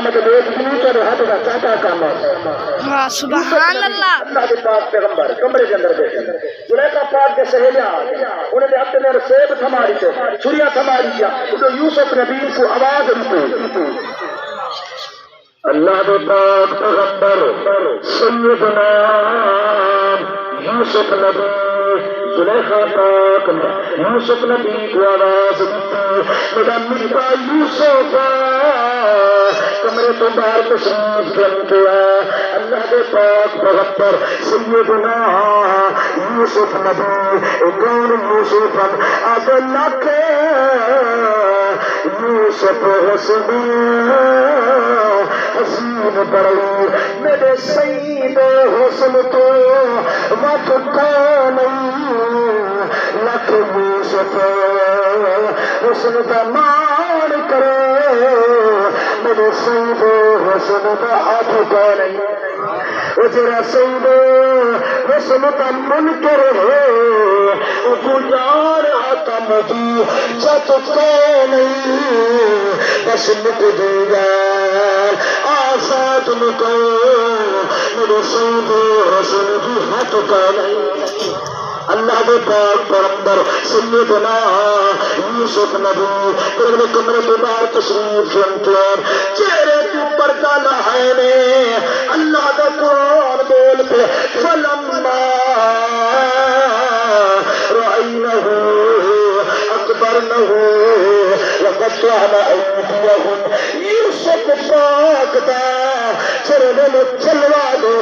قیامت دیکھ بھی تیرے ہاتھ کا چاٹا کام ہے سبحان اللہ اللہ کے پاک پیغمبر کمرے کے اندر بیٹھے زلیخا پاک کے سہیلیاں آ گئی انہوں نے اپنے سیب تھماری تھے چھریاں تھماری کیا تو یوسف نبی کو آواز رکھو اللہ کے پاک پیغمبر سیدنا یوسف نبی زلیخا پاک نے یوسف نبی کو آواز دی میرا میٹھا یوسف کمرے تو باہر تشریف بن گیا اللہ کے پاک پیغمبر سیدنا یوسف نبی کون یوسف اب لکھ یوسف حسین بڑی میرے سید حسن تو وقت نہیں لکھ یوسف حسن کا مان کرے میرے سید حسن کا ہاتھ کا نہیں وہ تیرا سید حسن کا منکر ہے وہ گزار آتا مجھے جت کا نہیں بس مک دے گا آسات مکو میرے سید حسن کی ہاتھ کا نہیں اللہ کے پاک پیغمبر سیدنا یوسف نبی اپنے کمرے کے باہر تشریف رکھتے چہرے کے اوپر کالا ہے نے اللہ کا قرآن بول پہ فلما رأينه أكبرنه وقطعنا أيديهم یوسف پاک دا چرنے میں چلوا دے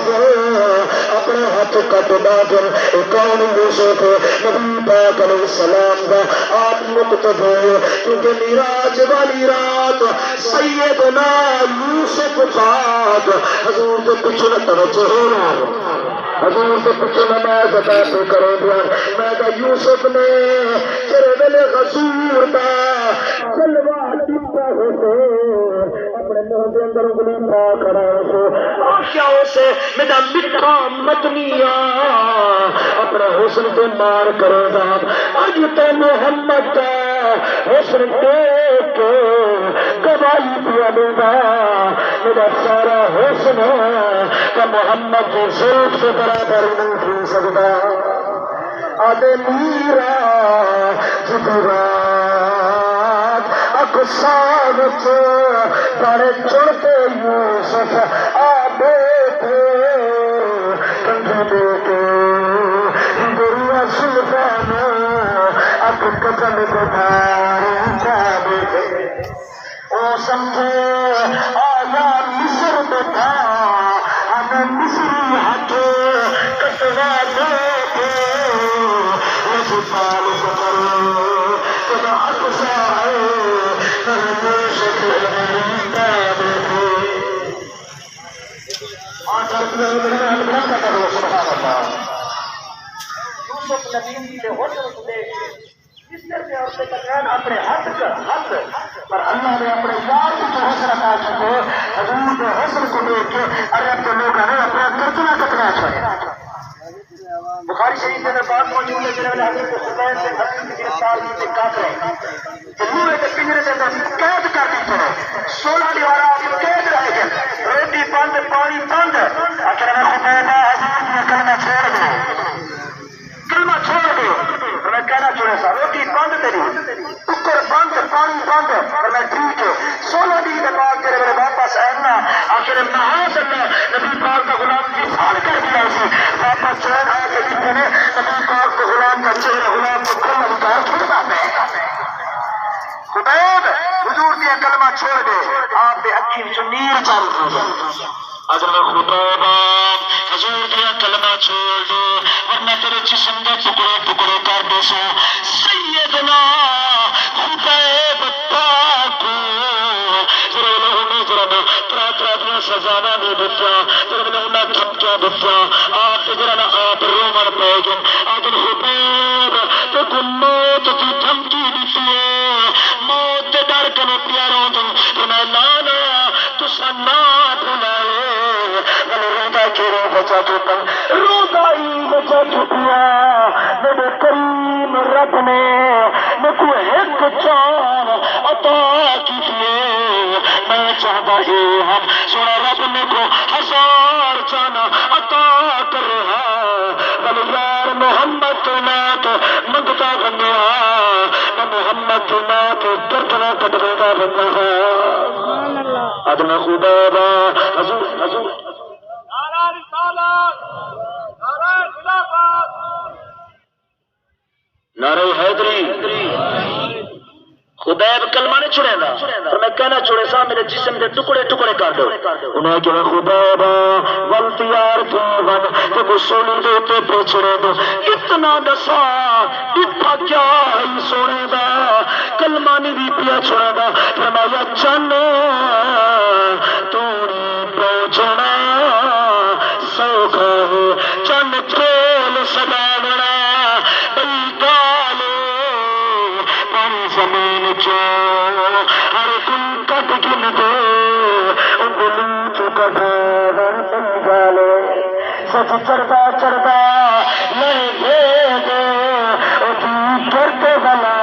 اپنے ہاتھ کٹ داخل کون یوسف نبی پاک علیہ السلام دا آپ مقتدی کیونکہ میراج والی رات سیدنا یوسف پاک حضور کے پیچھے نہ توجہ ہونا حضور کے پیچھے نماز ادا کرو دیا میں کہ یوسف نے تیرے ویلے غزور دا جلوہ دیتا ہوتے اپنے منہ کے اندر انگلی پا کھڑا ہو آنکھوں سے میرا مٹھا مدنیا اپنے حسن کو مار کرے گا اج تو محمد کا حسن دیکھ کے گواہی پیا دے گا میرا سارا حسن کہ محمد کی زلف سے برابر نہیں ہو سکتا آدھے میرا جدرات اقصاد بڑے چڑھتے یوسف آبے تھے کنجے بیٹے دریا سلطان اب قدم بدھائے جابے تھے او سمجھے آیا مصر میں تھا ہمیں مصری ہاتھ کٹوا دے تھے پال سفر خدا اقصا ہے یوسف نبی کے حسن کو دیکھ اس طرح سے اپنے ہاتھ پر اللہ نے اپنے یار کو حسن عطا کیے حضور کے حسن کو دیکھ کے عرب کے لوگ نے اپنا ترجمہ کتنا چھوڑا بخاری شریف میں بات موجود ہے جناب حضرت حسین سے حسن کی گرفتار سے کافر جمہور کے پنجرے کے اندر قید کر دی تھے 16 دیوارہ قید رہے گئے روٹی بند پانی بند آخر میں خطیبہ حضور نے کلمہ چھوڑ دو میں کہنا چھوڑے سا روٹی بند تیری ککر بند پانی بند اور میں ٹھیک ہے 16 دن کے بعد تیرے میرے واپس آنا آخر محاذ اللہ نبی پاک کا غلام کی سال کر دیا اسے واپس چین آیا کہ جتنے نے نبی پاک کو غلام کا چہرہ غلام کو کھل ادھار چھوڑتا ہے خطیب حضور دیا کلمہ چھوڑ دے آپ دے اکھی چنیر چل ہو جائے اگر میں خطیب حضور دیا کلمہ چھوڑ دو ورنہ تیرے جسم دے ٹکڑے ٹکڑے کر دو سو سیدنا خطیب پاک ترا سزانا نہیں دیتا انہیں دھمکیاں دیتا آپ آپ رومن پہ گئے آدم خطیب تو موت کی دھمکی دیتی ہے موت کے ڈر کے پیاروں دوں میں لانا تو سنا بلائے میں رودا کیوں بچا چکا رودا ہی بچا چکیا میرے کریم رب نے مجھے ایک جان عطا کیجیے میں چاہتا ہے ہم سونا رب نے کو ہزار جانا عطا کر رہا بل یار محمد تو نہ تو منگتا بنیا نہ محمد تو نہ تو دردنا کٹتا بنیا ادنا خدا با حضور حضور نعرہ رسالت نعرہ خلافت نعرہ حیدری خبیب کلمہ نہیں چھڑے گا اور میں کہنا چھوڑے سا میرے جسم کے ٹکڑے ٹکڑے کر دو انہیں کہ خبیب والتیار تھی ون کہ بسولی دیتے پہ چھڑے دو اتنا دسا اتنا کیا ہی سوڑے گا کلمہ نہیں بھی پیا چھوڑے گا فرمایا چن توڑی پہنچنا سوکھا ہو چن کھیل سجاونا زمین چو ہر دن کٹ گن دے انگلوں چکا ہر بن گالے سچ چڑھتا چڑھتا نہیں بھیدے اٹھی کرتے بلا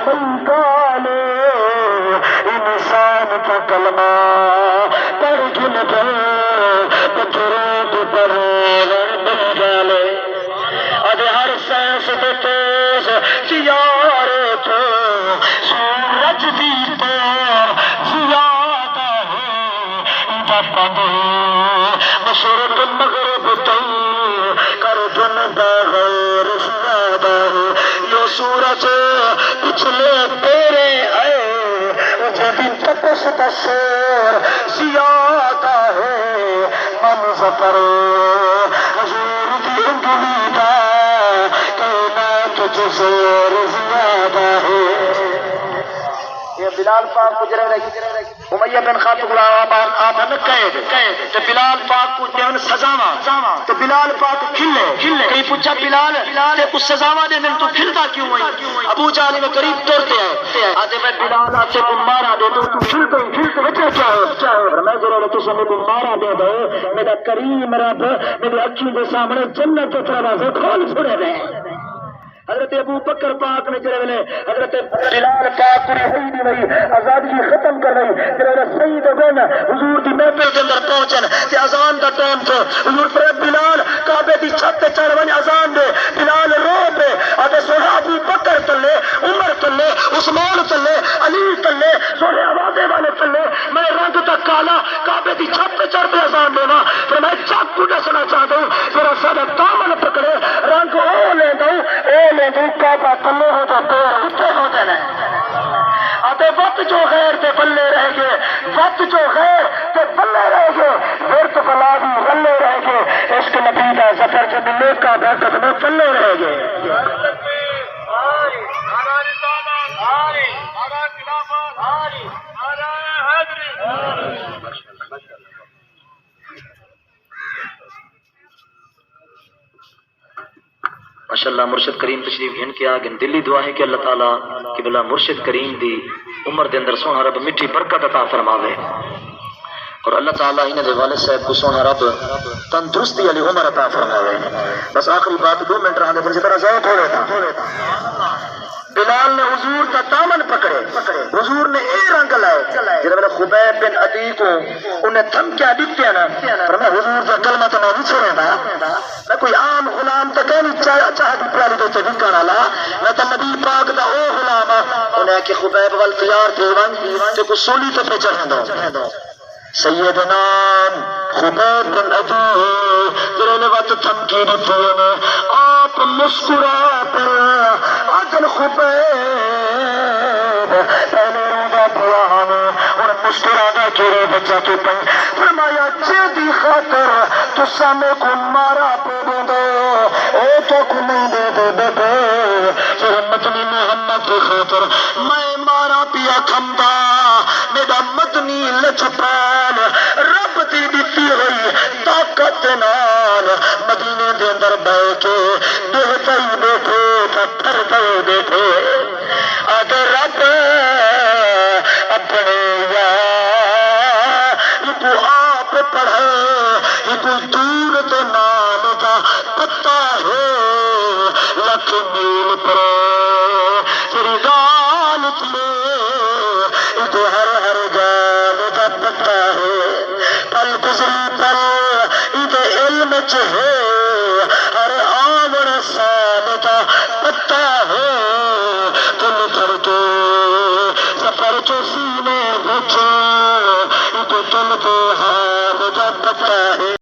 بن گالے انسان کا کلمہ پڑھ گن دے پتھروں کو پڑھے بن گالے ادھے ہر سینس دے تیز سیارے تو سورج دی تیر زیادہ ہے جب مشرق مغرب تئی کر دن بغیر زیادہ ہے یہ سورج پچھلے تیرے آئے جب تپس تصور زیادہ ہے منظر حضور کی انگلی دا زور زیادہ ہے یہ بلال پاک کو جرے امیہ بن خالد غلام آمن قید تو بلال پاک کو دیون سزاواں تو بلال پاک کھلے کہیں پوچھا بلال تے اس سزاواں دے دن تو کھلتا کیوں ہوئی ابو جہل میں قریب توڑتے ہیں آتے میں بلال آتے کو مارا دے تو کھلتے وجہ کیا ہے میں ضرور تو سمجھ کو مارا دے دو میرا کریم رب میری اکھیں دے سامنے جنت کے دروازے کھول چھوڑے رہے حضرت ابو بکر پاک نے جڑے ویلے حضرت بلال پاک پوری ہوئی نہیں وئی آزادی ختم کر رہی جڑے سید بن حضور دی محفل کے اندر پہنچن تے اذان دا ٹائم تھا حضور پر بلال کعبے دی چھت تے چڑھ ون اذان دے بلال رو پے اتے سونا ابو بکر تلے عمر تلے عثمان تلے علی تلے سونے آوازے والے تلے میں رنگ تک کالا کعبے دی چھت تے چڑھ کے اذان دینا پھر میں چاقو دسنا چاہتا ہوں پھر سارا دامن پکڑے رنگ او لے دوں کعبہ تلے ہو جاتے اتنے ہو جانا آتے وقت جو غیر تے بلے رہ گئے وقت جو غیر تے بلے رہ گئے ورت بلا بھی بلے رہ گئے عشق نبی دا ظفر جو ملے کا برکت میں بلے رہ گئے ماشاءاللہ مرشد کریم تشریف گھن کے آگے دلی دعا ہے کہ اللہ تعالیٰ کہ بلا مرشد کریم دی عمر دے اندر سونا رب مٹھی برکت عطا فرماوے اور اللہ تعالیٰ انہیں دے والد صاحب کو سونا رب تندرستی علی عمر عطا فرماوے بس آخری بات 2 منٹ رہا دے پر جتنا ذوق ہو لیتا بلال نے حضور کا دامن پکڑے حضور نے اے رنگ لائے جب میں خبیب بن عدی کو انہیں تھم کیا دیتے ہیں نا پر میں حضور کا کلمہ تو نہیں چھوڑے گا میں کوئی عام غلام تو کہیں چاہتی پیاری دوتے بھنکانا لا میں تو نبی پاک دا او غلام انہیں کہ خبیب والتیار دیوان تو کچھ سولی تو پہ چڑھیں دو سیدنا خبیب بن عدی جنہوں وقت تھمکی دیتے ہیں آپ مسکرا پر عدل خبیب پہلے روزہ پراہم اور مسکرا دا کیرے بچہ تو پہ فرمایا جیدی خاطر تو سامے کو مارا پہ دے دو اے تو کو نہیں دے دے دے دے پھر مدنی محمد کی خاطر میں مارا پیا کھمدا میرا مدنی لچپال رب دی دیتی ہوئی طاقت نال مدینے دے اندر بہ کے دیکھتے ہی بیٹھے پھرتے بیٹھے اگر رب اپنے یار تو آپ پڑھے یہ کوئی دور تو نام کا پتا ہے لکھ میل پر تیری گال میں یہ تو ہر گال کا پتا ہے پل گزری پل اد علم چ ہے ہر آمن سال دا پتا ہے تم پھر کے سفر چ سینے بچے اد دل دے حال دا پتا ہے